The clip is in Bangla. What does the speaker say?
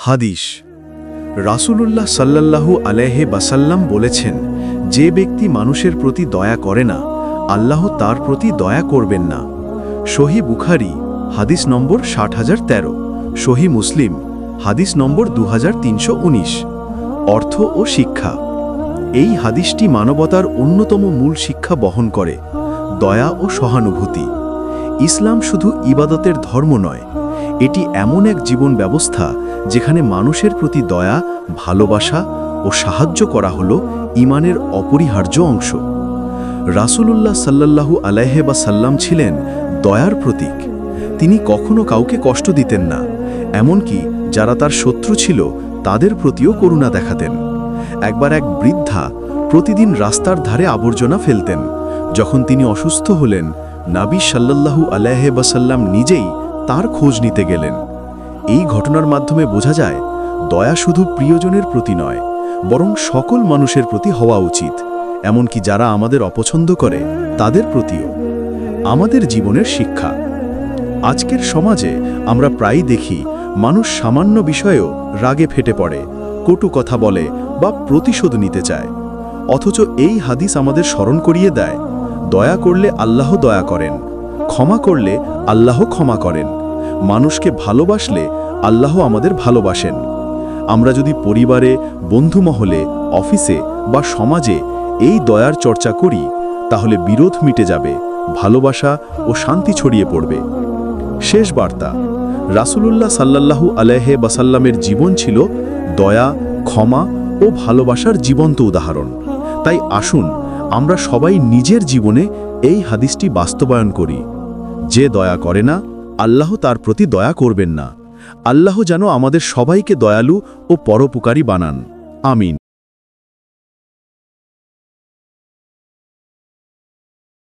হাদিস রাসূলুল্লাহ সাল্লাল্লাহু আলাইহি ওয়াসাল্লাম বলেছেন, যে ব্যক্তি মানুষের প্রতি দয়া করে না, আল্লাহ তার প্রতি দয়া করবেন না। সহিহ বুখারী হাদিস নম্বর 60013, সহিহ মুসলিম হাদিস নম্বর 2319। অর্থ ও শিক্ষা। এই হাদিসটি মানবতার অন্যতম মূল শিক্ষা বহন করে, দয়া ও সহানুভূতি। ইসলাম শুধু ইবাদতের ধর্ম নয়, এটি এমন এক জীবন ব্যবস্থা যেখানে মানুষের প্রতি দয়া, ভালোবাসা ও সাহায্য করা হলো ঈমানের অপরিহার্য অংশ। রাসূলুল্লাহ সাল্লাল্লাহু আলাইহি ওয়াসাল্লাম ছিলেন দয়ার প্রতীক। তিনি কখনো কাউকে কষ্ট দিতেন না, এমনকি যারা তার শত্রু ছিল তাদের প্রতিও করুণা দেখাতেন। একবার এক বৃদ্ধা প্রতিদিন রাস্তার ধারে আবর্জনা ফেলতেন। যখন তিনি অসুস্থ হলেন, নবী সাল্লাল্লাহু আলাইহি ওয়াসাল্লাম নিজেই তার খোঁজ নিতে গেলেন। এই ঘটনার মাধ্যমে বোঝা যায়, দয়া শুধু প্রিয়জনের প্রতি নয়, বরং সকল মানুষের প্রতি হওয়া উচিত, এমনকি যারা আমাদের অপছন্দ করে তাদের প্রতিও। আমাদের জীবনের শিক্ষা। আজকের সমাজে আমরা প্রায়ই দেখি মানুষ সামান্য বিষয়েও রাগে ফেটে পড়ে, কটু কথা বলে বা প্রতিশোধ নিতে চায়। অথচ এই হাদিস আমাদের স্মরণ করিয়ে দেয়, দয়া করলে আল্লাহ দয়া করেন, ক্ষমা করলে আল্লাহ ক্ষমা করেন, মানুষকে ভালোবাসলে আল্লাহ আমাদের ভালোবাসেন। আমরা যদি পরিবারে, বন্ধুমহলে, অফিসে বা সমাজে এই দয়ার চর্চা করি, তাহলে বিরোধ মিটে যাবে, ভালোবাসা ও শান্তি ছড়িয়ে পড়বে। শেষ বার্তা। রাসূলুল্লাহ সাল্লাল্লাহু আলাইহি ওয়াসাল্লামের জীবন ছিল দয়া, ক্ষমা ও ভালোবাসার জীবন্ত উদাহরণ। তাই আসুন আমরা সবাই নিজের জীবনে এই হাদিসটি বাস্তবায়ন করি। যে দয়া করে না, আল্লাহ তার প্রতি দয়া করবেন না। আল্লাহ যেন আমাদের সবাইকে দয়ালু ও পরোপকারী বানান। আমিন।